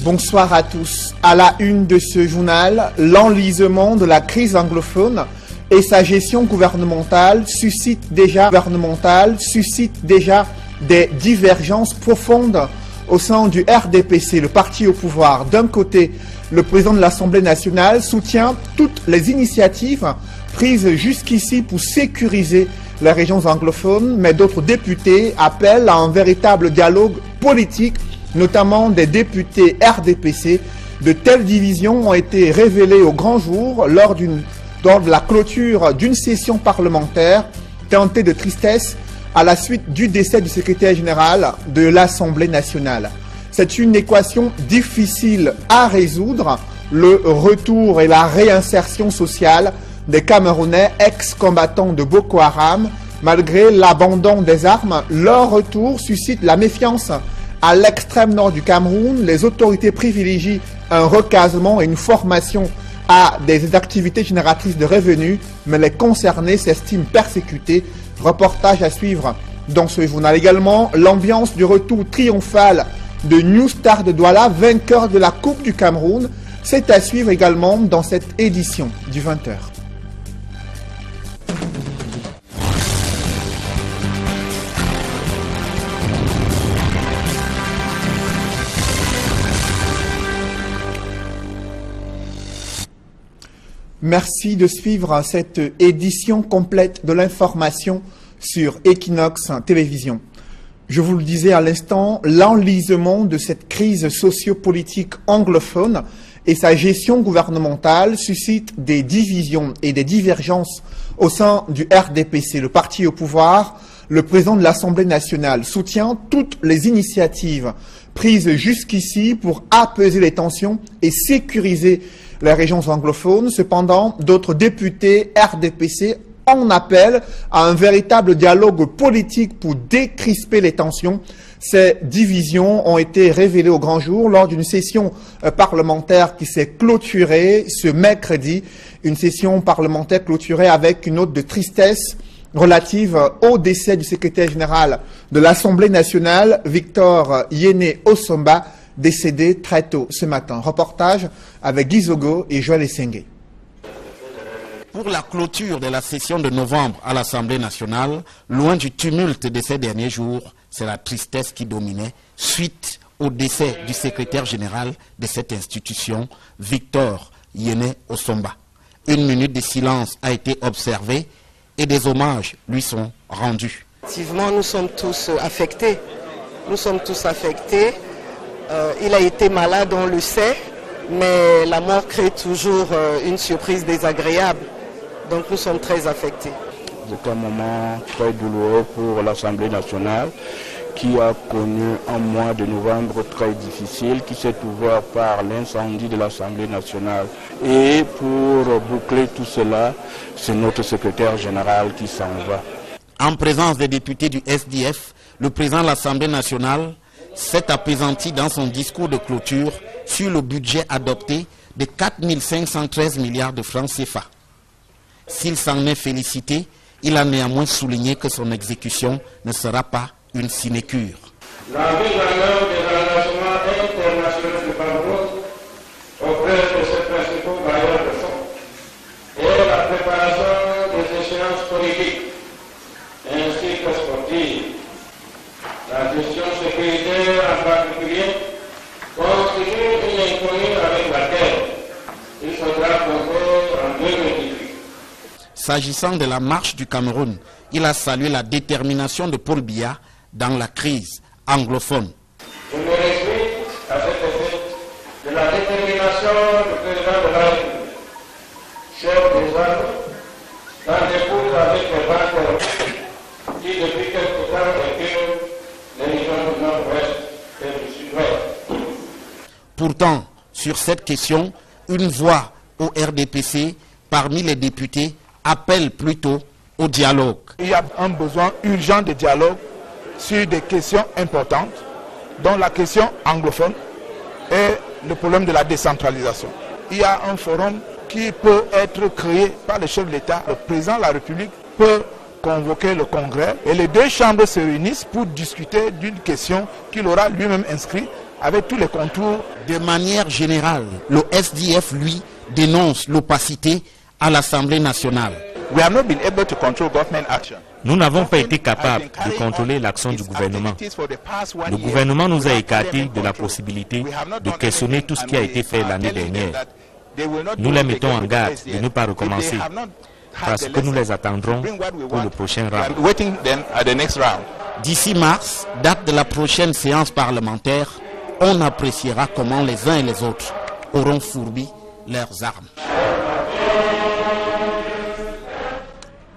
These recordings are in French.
Bonsoir à tous. À la une de ce journal, l'enlisement de la crise anglophone et sa gestion gouvernementale suscite déjà des divergences profondes au sein du RDPC, le parti au pouvoir. D'un côté, le président de l'Assemblée nationale soutient toutes les initiatives prises jusqu'ici pour sécuriser les régions anglophones, mais d'autres députés appellent à un véritable dialogue politique, notamment des députés RDPC. De telles divisions ont été révélées au grand jour lors de la clôture d'une session parlementaire teintée de tristesse à la suite du décès du secrétaire général de l'Assemblée nationale. C'est une équation difficile à résoudre, le retour et la réinsertion sociale des Camerounais ex-combattants de Boko Haram. Malgré l'abandon des armes, leur retour suscite la méfiance. À l'extrême nord du Cameroun, les autorités privilégient un recasement et une formation à des activités génératrices de revenus, mais les concernés s'estiment persécutés. Reportage à suivre dans ce journal. Également, l'ambiance du retour triomphal de New Star de Douala, vainqueur de la Coupe du Cameroun. C'est à suivre également dans cette édition du 20h. Merci de suivre cette édition complète de l'information sur Equinox Télévision. Je vous le disais à l'instant, l'enlisement de cette crise sociopolitique anglophone et sa gestion gouvernementale suscite des divisions et des divergences au sein du RDPC, le parti au pouvoir. Le président de l'Assemblée nationale soutient toutes les initiatives prises jusqu'ici pour apaiser les tensions et sécuriser les régions anglophones. Cependant, d'autres députés RDPC en appellent à un véritable dialogue politique pour décrisper les tensions. Ces divisions ont été révélées au grand jour lors d'une session parlementaire qui s'est clôturée ce mercredi. Une session parlementaire clôturée avec une note de tristesse relative au décès du secrétaire général de l'Assemblée nationale, Victor Yene Osomba, décédé très tôt ce matin. Reportage avec Guy Zogo et Joël Essengue. Pour la clôture de la session de novembre à l'Assemblée nationale, loin du tumulte de ces derniers jours, c'est la tristesse qui dominait suite au décès du secrétaire général de cette institution, Victor Yene Osomba. 1 minute de silence a été observée et des hommages lui sont rendus. Effectivement, nous sommes tous affectés. Nous sommes tous affectés. Il a été malade, on le sait, mais la mort crée toujours une surprise désagréable. Donc nous sommes très affectés. C'est un moment très douloureux pour l'Assemblée nationale qui a connu un mois de novembre très difficile, qui s'est ouvert par l'incendie de l'Assemblée nationale. Et pour boucler tout cela, c'est notre secrétaire général qui s'en va. En présence des députés du SDF, le président de l'Assemblée nationale s'est apaisanti dans son discours de clôture sur le budget adopté de 4 513 milliards de francs CFA. S'il s'en est félicité, il a néanmoins souligné que son exécution ne sera pas une sinécure. La mise en œuvre des engagements internationaux du Cameroun auprès de ses principaux bailleurs de fonds et la préparation des échéances politiques ainsi que sportives. La gestion sécuritaire en particulier constitue une inconnue avec laquelle il faudra compter en 2018. S'agissant de la marche du Cameroun, il a salué la détermination de Paul Biya dans la crise anglophone. Je me réjouis à cet effet de la détermination du président de la République, chef des armes, dans l'écoute avec les banques qui depuis quelque temps écurent les régions du nord-ouest et du sud-ouest. Pourtant, sur cette question, une voix au RDPC parmi les députés appelle plutôt au dialogue. Il y a un besoin urgent de dialogue sur des questions importantes, dont la question anglophone et le problème de la décentralisation. Il y a un forum qui peut être créé par le chef de l'État. Le président de la République peut convoquer le Congrès et les deux chambres se réunissent pour discuter d'une question qu'il aura lui-même inscrite avec tous les contours. De manière générale, le SDF, lui, dénonce l'opacité à l'Assemblée nationale. We have not been able to control government action. Nous n'avons pas été capables de contrôler l'action du gouvernement. Le gouvernement nous a écartés de la possibilité de questionner tout ce qui a été fait l'année dernière. Nous les mettons en garde de ne pas recommencer, parce que nous les attendrons pour le prochain round. D'ici mars, date de la prochaine séance parlementaire, on appréciera comment les uns et les autres auront fourbi leurs armes.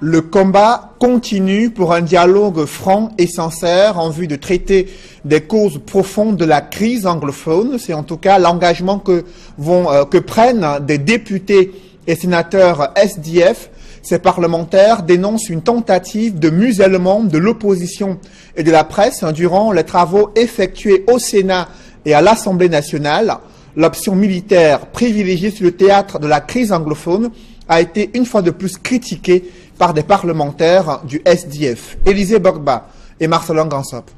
Le combat continue pour un dialogue franc et sincère en vue de traiter des causes profondes de la crise anglophone. C'est en tout cas l'engagement que prennent des députés et sénateurs SDF. Ces parlementaires dénoncent une tentative de musellement de l'opposition et de la presse durant les travaux effectués au Sénat et à l'Assemblée nationale. L'option militaire privilégiée sur le théâtre de la crise anglophone a été une fois de plus critiquée par des parlementaires du SDF. Élisée Bogba et Marcelin Gansop.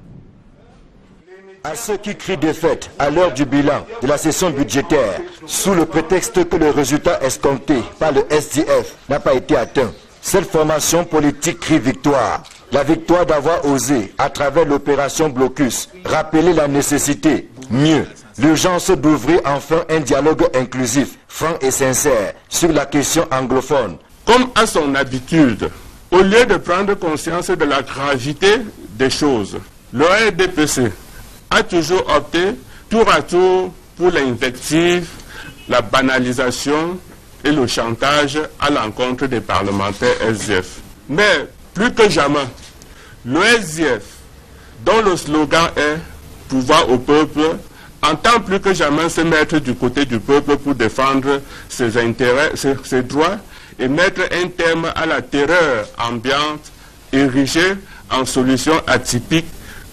À ceux qui crient défaite à l'heure du bilan de la session budgétaire, sous le prétexte que le résultat escompté par le SDF n'a pas été atteint, cette formation politique crie victoire. La victoire d'avoir osé, à travers l'opération Blocus, rappeler la nécessité, mieux, l'urgence d'ouvrir enfin un dialogue inclusif, franc et sincère, sur la question anglophone. Comme à son habitude, au lieu de prendre conscience de la gravité des choses, le RDPC a toujours opté tour à tour pour l'invective, la banalisation et le chantage à l'encontre des parlementaires SDF. Mais plus que jamais, le SDF, dont le slogan est « pouvoir au peuple », entend plus que jamais se mettre du côté du peuple pour défendre ses intérêts, ses droits et mettre un terme à la terreur ambiante érigée en solution atypique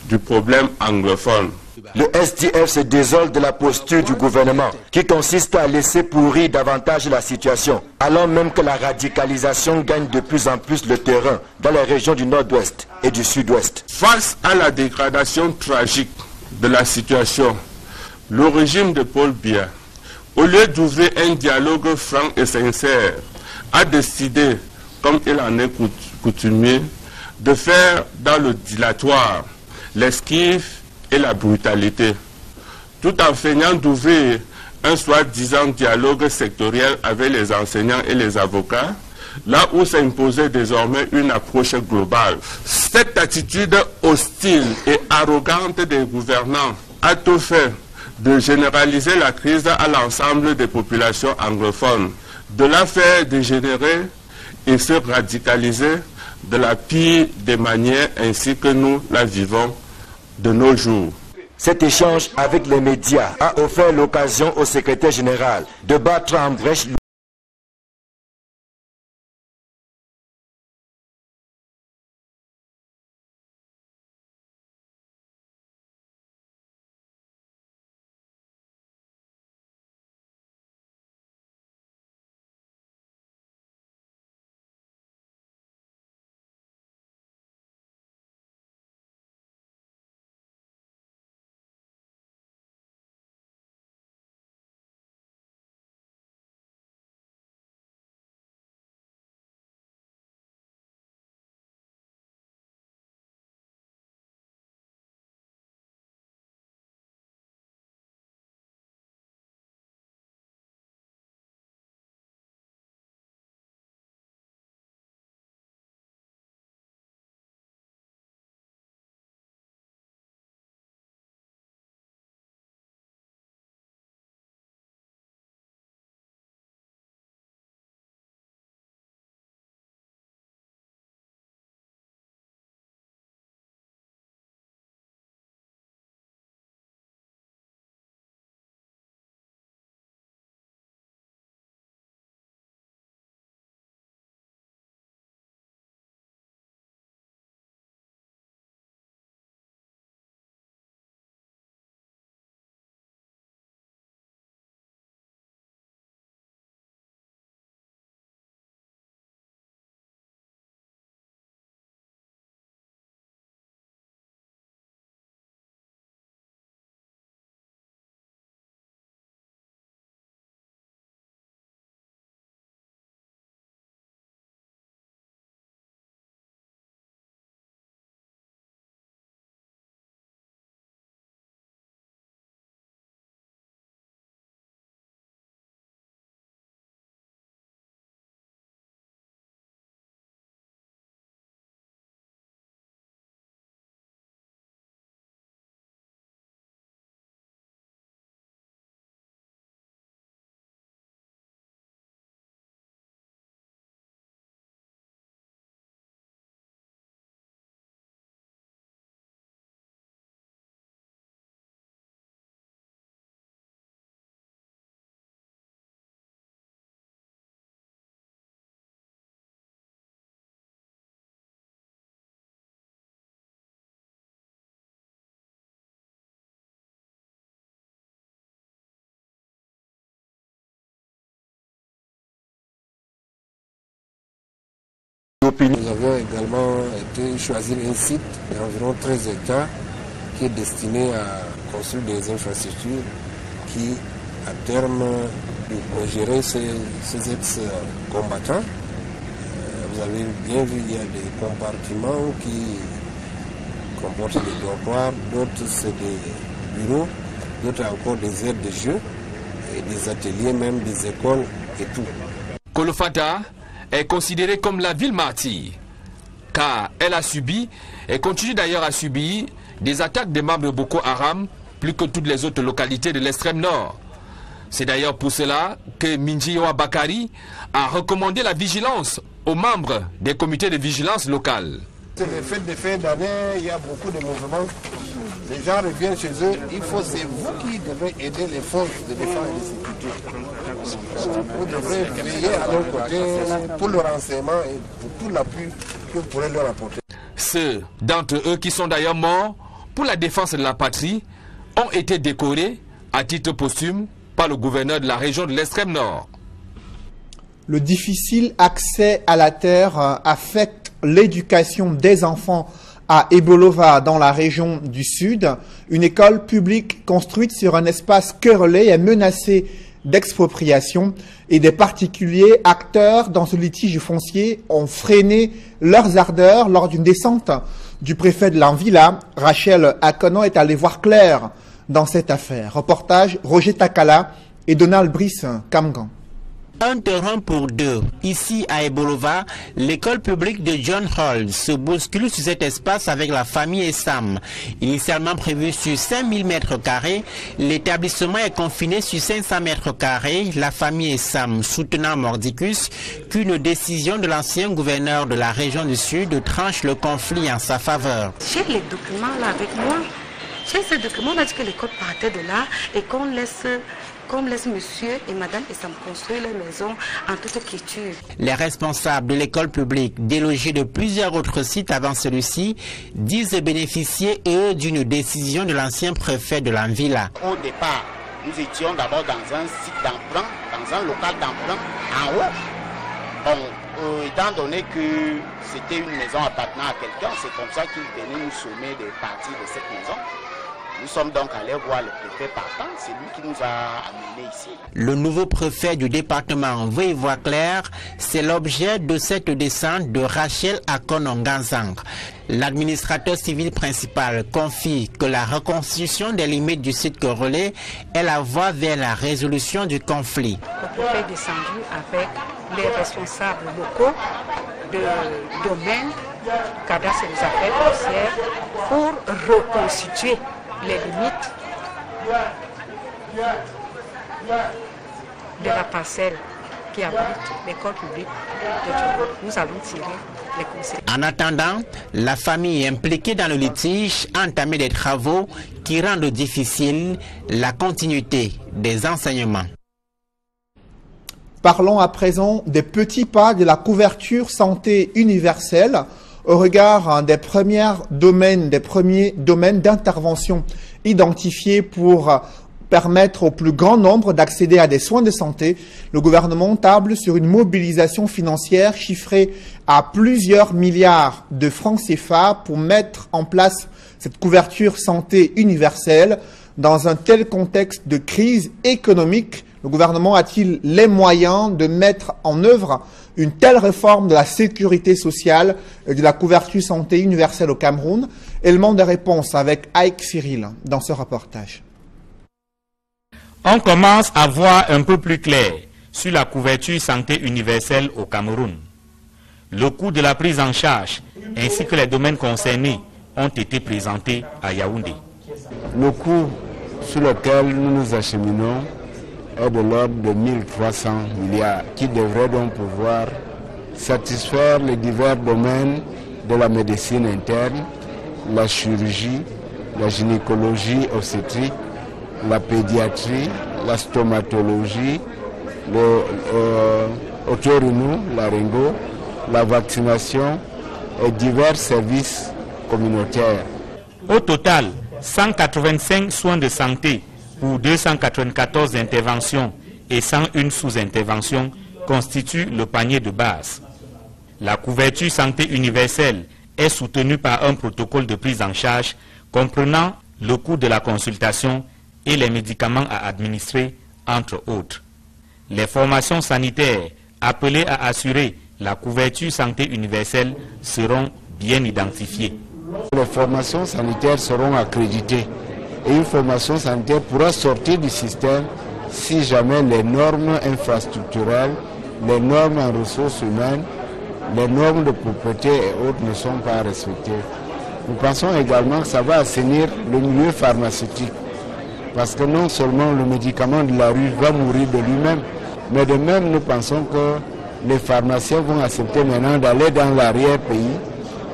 du problème anglophone. Le SDF se désole de la posture du gouvernement qui consiste à laisser pourrir davantage la situation, alors même que la radicalisation gagne de plus en plus le terrain dans les régions du nord-ouest et du sud-ouest. Face à la dégradation tragique de la situation, le régime de Paul Biya, au lieu d'ouvrir un dialogue franc et sincère, a décidé, comme il en est coutumier, de faire dans le dilatoire, l'esquive et la brutalité, tout en feignant d'ouvrir un soi-disant dialogue sectoriel avec les enseignants et les avocats, là où s'imposait désormais une approche globale. Cette attitude hostile et arrogante des gouvernants a tout fait de généraliser la crise à l'ensemble des populations anglophones, de la faire dégénérer et se radicaliser de la pire des manières ainsi que nous la vivons de nos jours. Cet échange avec les médias a offert l'occasion au secrétaire général de battre en brèche opinions. Nous avons également choisi un site d'environ 13 hectares qui est destiné à construire des infrastructures qui, à terme, vont gérer ces ex-combattants. Vous avez bien vu, il y a des compartiments qui comportent des dortoirs, d'autres c'est des bureaux, d'autres encore des aires de jeu, et des ateliers, même des écoles et tout. Kolofata est considérée comme la ville martyre, car elle a subi, et continue d'ailleurs à subir, des attaques des membres de Boko Haram, plus que toutes les autres localités de l'extrême nord. C'est d'ailleurs pour cela que Minjiwa Bakari a recommandé la vigilance aux membres des comités de vigilance locales. C'est les fêtes de fin d'année, il y a beaucoup de mouvements. Les gens reviennent chez eux. C'est vous qui devez aider les forces de défense et de sécurité. Vous devrez veiller à leur côté pour le renseignement et pour tout l'appui que vous pourrez leur apporter. Ceux d'entre eux qui sont d'ailleurs morts pour la défense de la patrie ont été décorés à titre posthume par le gouverneur de la région de l'extrême nord. Le difficile accès à la terre affecte l'éducation des enfants à Ebolova dans la région du Sud. Une école publique construite sur un espace querellé est menacée d'expropriation et des particuliers acteurs dans ce litige foncier ont freiné leurs ardeurs lors d'une descente du préfet de l'Anvila. Rachel Akono est allée voir clair dans cette affaire. Reportage Roger Takala et Donald Brice Kamgan. Un terrain pour deux. Ici à Ebolova, l'école publique de John Hall se bouscule sur cet espace avec la famille Essam. Initialement prévu sur 5000 m², l'établissement est confiné sur 500 m². La famille Essam soutenant Mordicus qu'une décision de l'ancien gouverneur de la région du Sud tranche le conflit en sa faveur. J'ai les documents là avec moi. J'ai ces documents, on a dit que l'école partait de là et qu'on laisse monsieur et madame Essam construire les maisons en toute quiétude. Les responsables de l'école publique, délogés de plusieurs autres sites avant celui-ci, disent bénéficier, eux, d'une décision de l'ancien préfet de l'Anvila. Au départ, nous étions d'abord dans un site d'emprunt, dans un local d'emprunt en haut. Bon, étant donné que c'était une maison appartenant à quelqu'un, c'est comme ça qu'il venait nous sommer des parties de cette maison. Nous sommes donc allés voir le préfet partant, c'est lui qui nous a amenés ici. Le nouveau préfet du département veut y voir clair, c'est l'objet de cette descente de Rachel Akononganzang. L'administrateur civil principal confie que la reconstitution des limites du site querellé est la voie vers la résolution du conflit. Le préfet est descendu avec les responsables locaux de domaine, cadastre des affaires foncières, pour reconstituer les limites de la parcelle qui abrite l'école publique de Djoro. Nous allons tirer les conséquences. En attendant, la famille impliquée dans le litige a entamé des travaux qui rendent difficile la continuité des enseignements. Parlons à présent des petits pas de la couverture santé universelle au regard des premiers domaines d'intervention identifiés pour permettre au plus grand nombre d'accéder à des soins de santé. Le gouvernement table sur une mobilisation financière chiffrée à plusieurs milliards de francs CFA pour mettre en place cette couverture santé universelle. Dans un tel contexte de crise économique, le gouvernement a-t-il les moyens de mettre en œuvre une telle réforme de la sécurité sociale et de la couverture santé universelle au Cameroun? Élément de réponse avec Ike Cyril dans ce reportage. On commence à voir un peu plus clair sur la couverture santé universelle au Cameroun. Le coût de la prise en charge ainsi que les domaines concernés ont été présentés à Yaoundé. Le coût sur lequel nous nous acheminons est de l'ordre de 1300 milliards qui devrait donc pouvoir satisfaire les divers domaines de la médecine interne, la chirurgie, la gynécologie obstétrique, la pédiatrie, la stomatologie, le otorino, laryngos, la vaccination et divers services communautaires. Au total, 185 soins de santé pour 294 interventions et 101 sous-interventions constituent le panier de base. La couverture santé universelle est soutenue par un protocole de prise en charge comprenant le coût de la consultation et les médicaments à administrer, entre autres. Les formations sanitaires appelées à assurer la couverture santé universelle seront bien identifiées. Les formations sanitaires seront accréditées et une formation sanitaire pourra sortir du système si jamais les normes infrastructurelles, les normes en ressources humaines, les normes de propreté et autres ne sont pas respectées. Nous pensons également que ça va assainir le milieu pharmaceutique parce que non seulement le médicament de la rue va mourir de lui-même, mais de même nous pensons que les pharmaciens vont accepter maintenant d'aller dans l'arrière-pays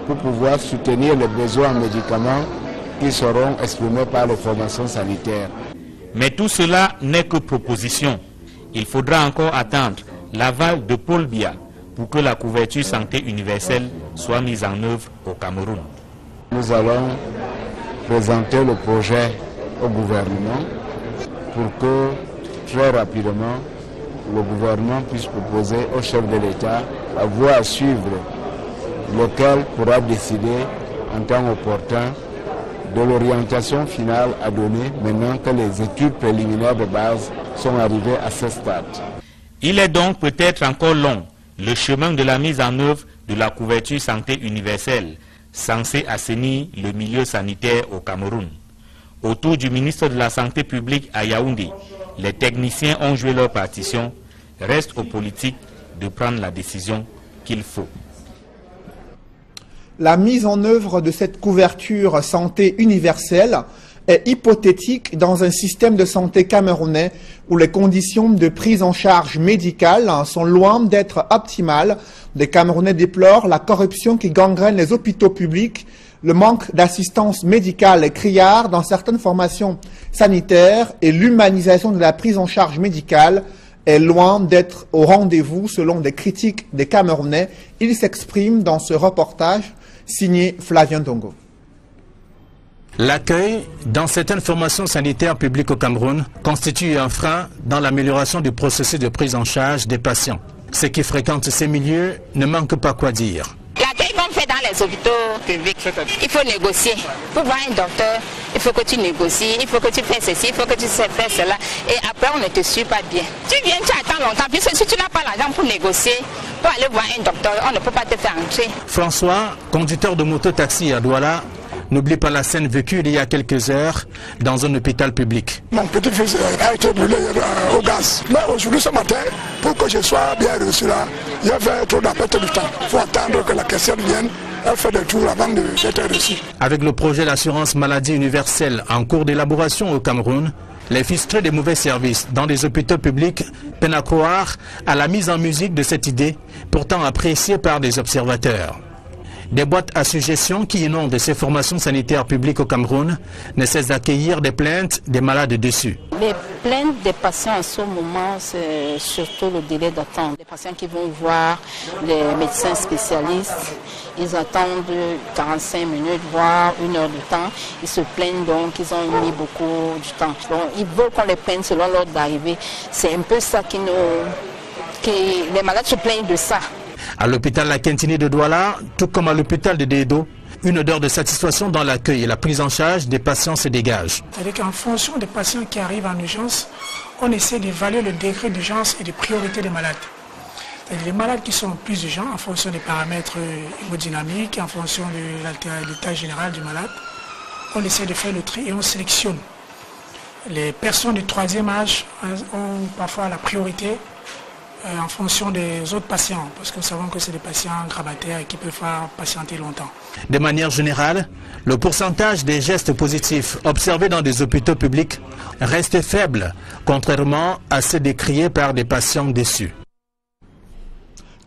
pour pouvoir soutenir les besoins en médicaments qui seront exprimés par les formations sanitaires. Mais tout cela n'est que proposition. Il faudra encore attendre l'aval de Paul Biya pour que la couverture santé universelle soit mise en œuvre au Cameroun. Nous allons présenter le projet au gouvernement pour que très rapidement le gouvernement puisse proposer au chef de l'État la voie à suivre, lequel pourra décider en temps opportun de l'orientation finale à donner maintenant que les études préliminaires de base sont arrivées à ce stade. Il est donc peut-être encore long le chemin de la mise en œuvre de la couverture santé universelle censée assainir le milieu sanitaire au Cameroun. Autour du ministre de la Santé publique à Yaoundé, les techniciens ont joué leur partition. Reste aux politiques de prendre la décision qu'il faut. La mise en œuvre de cette couverture santé universelle est hypothétique dans un système de santé camerounais où les conditions de prise en charge médicale sont loin d'être optimales. Les Camerounais déplorent la corruption qui gangrène les hôpitaux publics, le manque d'assistance médicale criard dans certaines formations sanitaires et l'humanisation de la prise en charge médicale est loin d'être au rendez-vous selon des critiques des Camerounais. Il s'exprime dans ce reportage signé Flavien Dongo. L'accueil dans certaines formations sanitaires publiques au Cameroun constitue un frein dans l'amélioration du processus de prise en charge des patients. Ceux qui fréquentent ces milieux ne manquent pas quoi dire. L'accueil qu'on fait dans les hôpitaux publics, il faut négocier. Pour voir un docteur, il faut que tu négocies, il faut que tu fasses ceci, il faut que tu fasses cela. Et après, on ne te suit pas bien. Tu viens, tu attends longtemps, puisque si tu n'as pas l'argent pour négocier, pour aller voir un docteur, on ne peut pas te faire entrer. François, conducteur de moto-taxi à Douala, n'oublie pas la scène vécue il y a quelques heures dans un hôpital public. Mon petit-fils a été brûlé au gaz. Mais aujourd'hui, ce matin, pour que je sois bien reçu là, il y avait trop d'appels du temps. Il faut attendre que la caissière vienne. Elle fait des tours avant d'être reçue. Avec le projet d'assurance maladie universelle en cours d'élaboration au Cameroun, les frustrés des mauvais services dans des hôpitaux publics peinent à croire à la mise en musique de cette idée, pourtant appréciée par des observateurs. Des boîtes à suggestions qui inondent ces formations sanitaires publiques au Cameroun ne cessent d'accueillir des plaintes des malades dessus. Les plaintes des patients en ce moment, c'est surtout le délai d'attente. Les patients qui vont voir les médecins spécialistes, ils attendent 45 minutes, voire 1 heure de temps. Ils se plaignent donc qu'ils ont mis beaucoup de temps. Donc, ils veulent qu'on les prenne selon l'ordre d'arrivée. C'est un peu ça qui les malades se plaignent de ça. À l'hôpital La Quintini de Douala, tout comme à l'hôpital de Dedo, une odeur de satisfaction dans l'accueil et la prise en charge des patients se dégage. C'est-à-dire qu'en fonction des patients qui arrivent en urgence, on essaie d'évaluer le degré d'urgence et de priorité des malades. C'est-à-dire les malades qui sont plus urgents en fonction des paramètres hémodynamiques, en fonction de l'état général du malade, on essaie de faire le tri et on sélectionne. Les personnes du 3e âge ont parfois la priorité en fonction des autres patients, parce que nous savons que c'est des patients grabataires et qui peuvent faire patienter longtemps. De manière générale, le pourcentage des gestes positifs observés dans des hôpitaux publics reste faible, contrairement à ceux décriés par des patients déçus.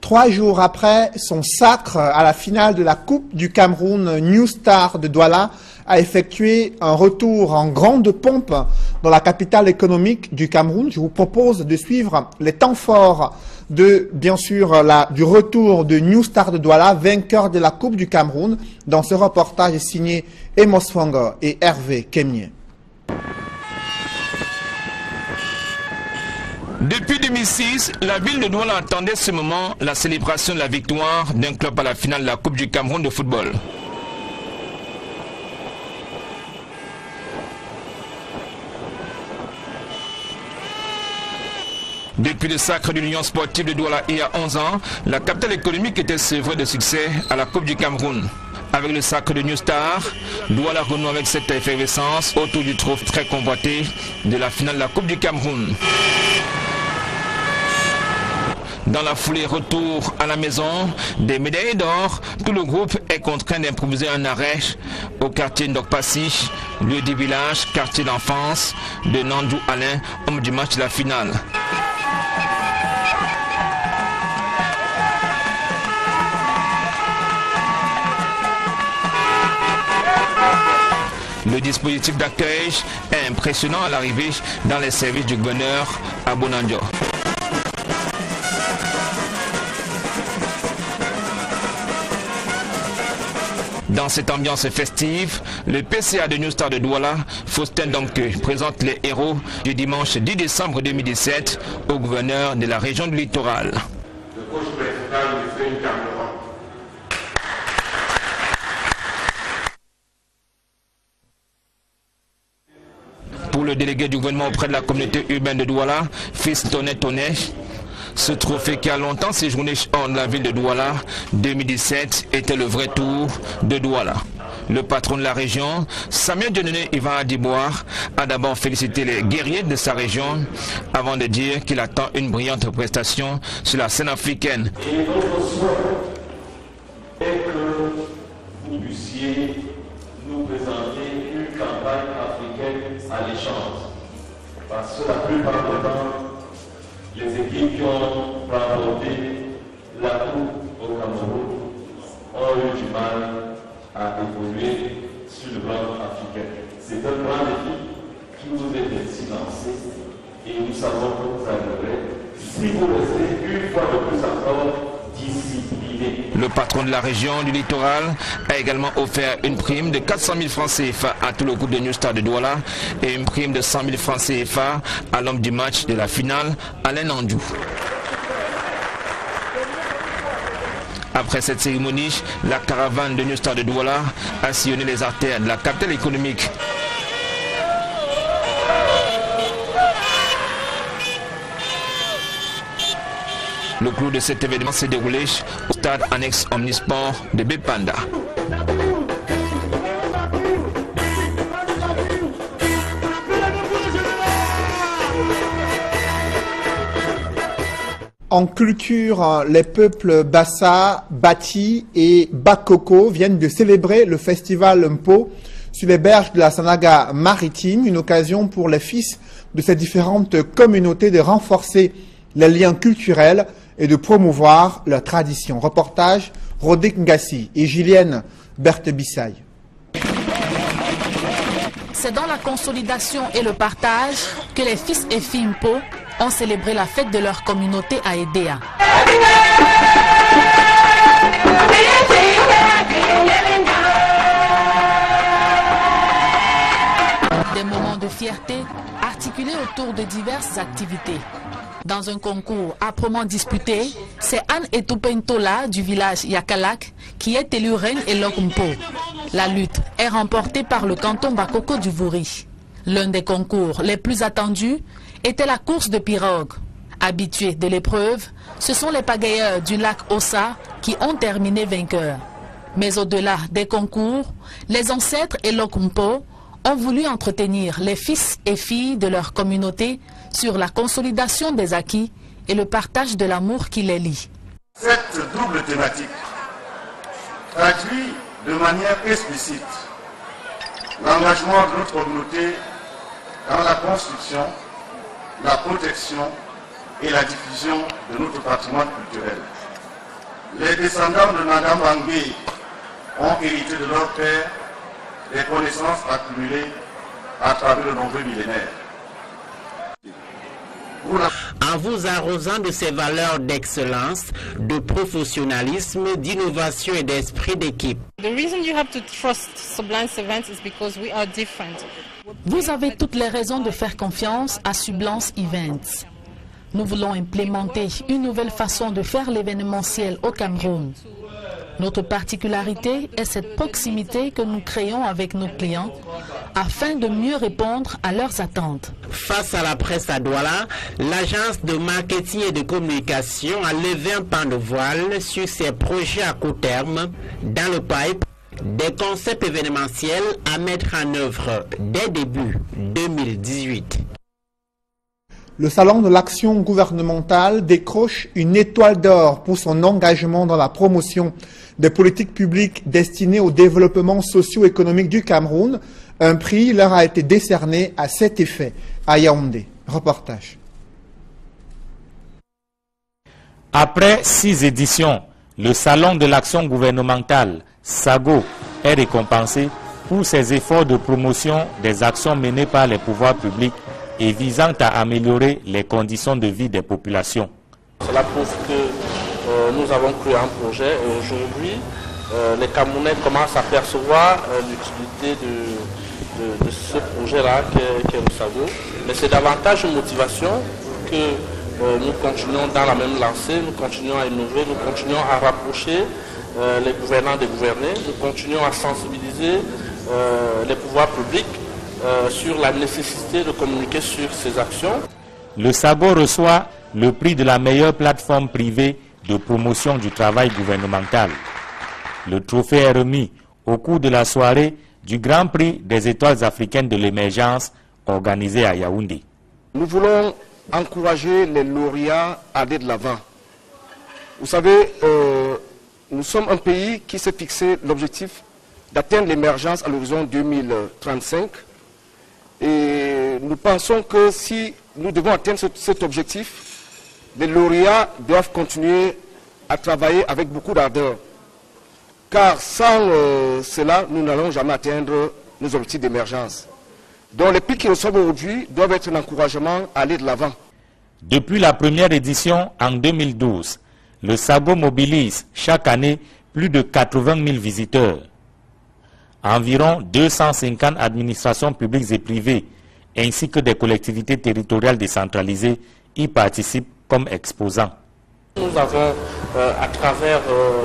3 jours après son sacre à la finale de la Coupe du Cameroun, New Star de Douala a effectué un retour en grande pompe dans la capitale économique du Cameroun. Je vous propose de suivre les temps forts de, bien sûr, du retour de New Star de Douala, vainqueur de la Coupe du Cameroun, dans ce reportage signé Emos Fanga et Hervé Kemier. Depuis 2005, 2006, la ville de Douala attendait ce moment, la célébration de la victoire d'un club à la finale de la Coupe du Cameroun de football. Depuis le sacre de l'Union sportive de Douala il y a 11 ans, la capitale économique était sevrée de succès à la Coupe du Cameroun. Avec le sacre de New Star, Douala renoue avec cette effervescence autour du trophée très convoité de la finale de la Coupe du Cameroun. Dans la foulée retour à la maison des médailles d'or, tout le groupe est contraint d'improviser un arrêt au quartier Ndokpassi, lieu du village, quartier d'enfance de Nandou Alain, homme du match de la finale. Le dispositif d'accueil est impressionnant à l'arrivée dans les services du gouverneur à Bonandio. Dans cette ambiance festive, le PCA de New Star de Douala, Faustin Domke, présente les héros du dimanche 10 décembre 2017 au gouverneur de la région du littoral. Pour le délégué du gouvernement auprès de la communauté urbaine de Douala, Fils Tonnet Tonnet, ce trophée qui a longtemps séjourné hors de la ville de Douala, 2017, était le vrai tour de Douala. Le patron de la région, Samuel Dieudonné Ivan Adiboire, a d'abord félicité les guerriers de sa région avant de dire qu'il attend une brillante prestation sur la scène africaine. Et notre souhait est que vous puissiez nous présenter une campagne africaine à l'échange. Parce que la plupart du temps, les équipes qui ont remporté la coupe au Cameroun ont eu du mal à évoluer sur le plan africain. C'est un grand défi qui vous est ainsi lancé et nous savons que vous arriverez si vous restez une fois de plus encore discipliné. Le patron de la région du littoral a également offert une prime de 400 000 francs CFA à tout le groupe de New Star de Douala et une prime de 100 000 francs CFA à l'homme du match de la finale, Alain Nandou. Après cette cérémonie, la caravane de New Star de Douala a sillonné les artères de la capitale économique. Le clou de cet événement s'est déroulé au stade annexe Omnisport de Bepanda. En culture, les peuples Bassa, Bati et Bakoko viennent de célébrer le festival Mpo sur les berges de la Sanaga maritime, une occasion pour les fils de ces différentes communautés de renforcer les liens culturels et de promouvoir leur tradition. Reportage Rodik Ngassi et Julienne Berthe-Bissaye. C'est dans la consolidation et le partage que les fils et filles Mpo ont célébré la fête de leur communauté à Edea. Des moments de fierté articulés autour de diverses activités. Dans un concours âprement disputé, c'est Anne Etoupentola du village Yakalak qui est élue reine Elok Mpo. La lutte est remportée par le canton Bakoko du Vouri. L'un des concours les plus attendus était la course de pirogue. Habitués de l'épreuve, ce sont les pagayeurs du lac Ossa qui ont terminé vainqueurs. Mais au-delà des concours, les ancêtres Elok Mpo ont voulu entretenir les fils et filles de leur communauté sur la consolidation des acquis et le partage de l'amour qui les lie. Cette double thématique traduit de manière explicite l'engagement de notre communauté dans la construction, la protection et la diffusion de notre patrimoine culturel. Les descendants de Nanga Bangui ont hérité de leur père des connaissances accumulées à travers de nombreux millénaires. En vous arrosant de ces valeurs d'excellence, de professionnalisme, d'innovation et d'esprit d'équipe. Vous avez toutes les raisons de faire confiance à Sublance Events. Nous voulons implémenter une nouvelle façon de faire l'événementiel au Cameroun. Notre particularité est cette proximité que nous créons avec nos clients afin de mieux répondre à leurs attentes. Face à la presse à Douala, l'agence de marketing et de communication a levé un pan de voile sur ses projets à court terme dans le pipe, des concepts événementiels à mettre en œuvre dès début 2018. Le Salon de l'action gouvernementale décroche une étoile d'or pour son engagement dans la promotion des politiques publiques destinées au développement socio-économique du Cameroun. Un prix leur a été décerné à cet effet à Yaoundé. Reportage. Après 6 éditions, le Salon de l'action gouvernementale, SAGO, est récompensé pour ses efforts de promotion des actions menées par les pouvoirs publics et visant à améliorer les conditions de vie des populations. Cela prouve que nous avons cru à un projet et aujourd'hui, les Camerounais commencent à percevoir l'utilité de ce projet-là qu'est le SAGO. Mais c'est davantage une motivation que nous continuons dans la même lancée, nous continuons à innover, nous continuons à rapprocher les gouvernants des gouvernés, nous continuons à sensibiliser les pouvoirs publics sur la nécessité de communiquer sur ces actions. Le SAGO reçoit le prix de la meilleure plateforme privée de promotion du travail gouvernemental. Le trophée est remis au cours de la soirée du Grand Prix des étoiles africaines de l'émergence organisée à Yaoundé. Nous voulons encourager les lauréats à aller de l'avant. Vous savez, nous sommes un pays qui s'est fixé l'objectif d'atteindre l'émergence à l'horizon 2035. Et nous pensons que si nous devons atteindre cet objectif, les lauréats doivent continuer à travailler avec beaucoup d'ardeur. Car sans cela, nous n'allons jamais atteindre nos objectifs d'émergence. Donc les prix qui reçoivent aujourd'hui doivent être un encouragement à aller de l'avant. Depuis la première édition en 2012, le SAGO mobilise chaque année plus de 80 000 visiteurs. Environ 250 administrations publiques et privées, ainsi que des collectivités territoriales décentralisées, y participent comme exposants. Nous avons, à travers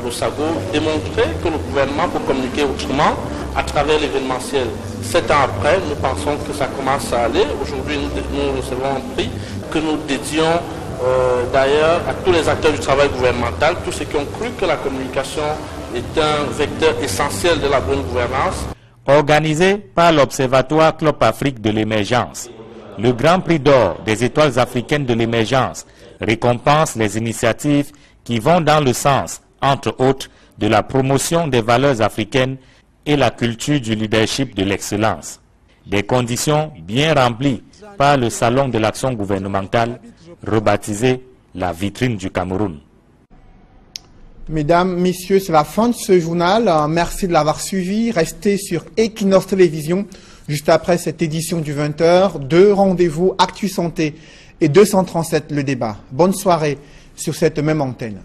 le SAGO, démontré que le gouvernement peut communiquer autrement à travers l'événementiel. 7 ans après, nous pensons que ça commence à aller. Aujourd'hui, nous recevons un prix que nous dédions d'ailleurs à tous les acteurs du travail gouvernemental, tous ceux qui ont cru que la communication est un vecteur essentiel de la bonne gouvernance. Organisé par l'Observatoire Club Afrique de l'émergence, le Grand Prix d'or des étoiles africaines de l'émergence récompense les initiatives qui vont dans le sens, entre autres, de la promotion des valeurs africaines et la culture du leadership de l'excellence. Des conditions bien remplies par le Salon de l'action gouvernementale, rebaptisé la vitrine du Cameroun. Mesdames, Messieurs, c'est la fin de ce journal. Merci de l'avoir suivi. Restez sur Equinox Télévision. Juste après cette édition du 20h, 2 rendez-vous Actu Santé et 237 le débat. Bonne soirée sur cette même antenne.